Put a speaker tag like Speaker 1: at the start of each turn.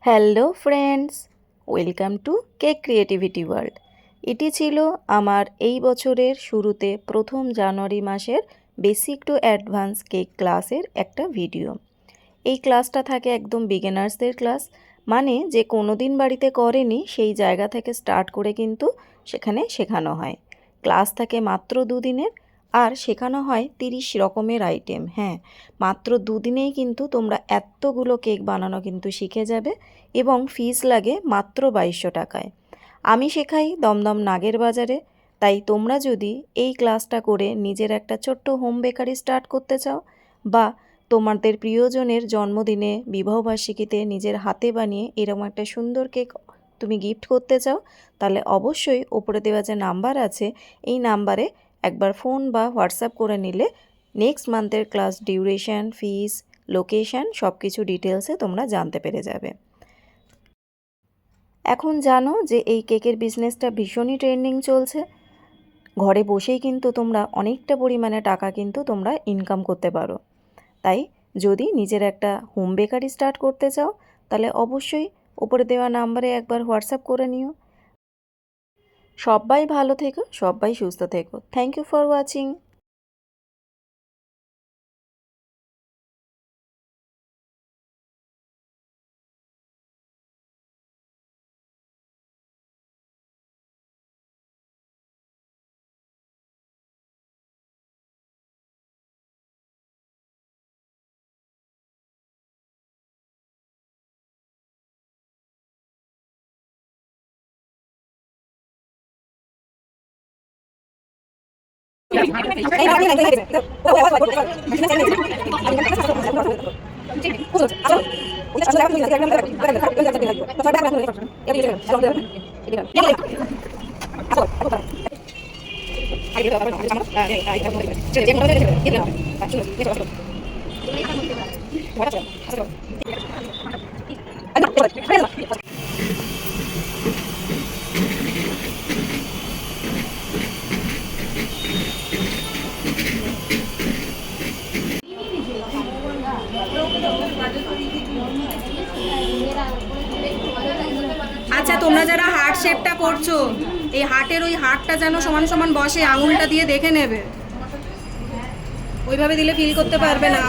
Speaker 1: Hello friends, welcome to cake creativity world. এটি ছিল আমার এই বছরের শুরুতে প্রথম জানুয়ারি মাসের বেসিক টু অ্যাডভান্স কেক ক্লাসের একটা ভিডিও। এই ক্লাসটা থাকে একদম বিগিনার্সদের ক্লাস, মানে যে কোনো দিন বাড়িতে করেনি সেই জায়গা থেকে স্টার্ট করে কিন্তু সেখানে শেখানো হয়। ক্লাস থাকে মাত্র দুদিনের, আর শেখানো হয় 30 রকমের আইটেম। হ্যাঁ, মাত্র দুদিনেই কিন্তু তোমরা এতগুলো কেক বানানো কিন্তু শিখে যাবে, এবং ফিস লাগে মাত্র 2200 টাকায়। আমি শেখাই দমদম নাগের বাজারে। তাই তোমরা যদি এই ক্লাসটা করে নিজের একটা ছোট্ট হোম বেকারি স্টার্ট করতে চাও, বা তোমাদের প্রিয়জনের জন্মদিনে বিবাহবার্ষিকীতে নিজের হাতে বানিয়ে এরকম একটা সুন্দর কেক তুমি গিফট করতে চাও, তাহলে অবশ্যই ওপরে দেওয়া যে নাম্বার আছে এই নাম্বারে একবার ফোন বা হোয়াটসঅ্যাপ করে নিলে নেক্সট মান্থের ক্লাস ডিউরেশন, ফিস, লোকেশান সব কিছু ডিটেলসে তোমরা জানতে পেরে যাবে। এখন জানো যে এই কেকের বিজনেসটা ভীষণই ট্রেন্ডিং চলছে। ঘরে বসেই কিন্তু তোমরা অনেকটা পরিমাণে টাকা কিন্তু তোমরা ইনকাম করতে পারো। তাই যদি নিজের একটা হোম বেকারি স্টার্ট করতে চাও, তাহলে অবশ্যই ওপরে দেওয়া নাম্বারে একবার হোয়াটসঅ্যাপ করে নিও। সবাই ভালো থেকো, সবাই সুস্থ থেকো। Thank you for watching.
Speaker 2: আচ্ছা, তোমরা যারা হার্ট শেপটা করছো, এই হার্টের ওই হার্টটা যেন সমান সমান বসে, আঙুলটা দিয়ে দেখে নেবে। ওইভাবে দিলে ফিল করতে পারবে না।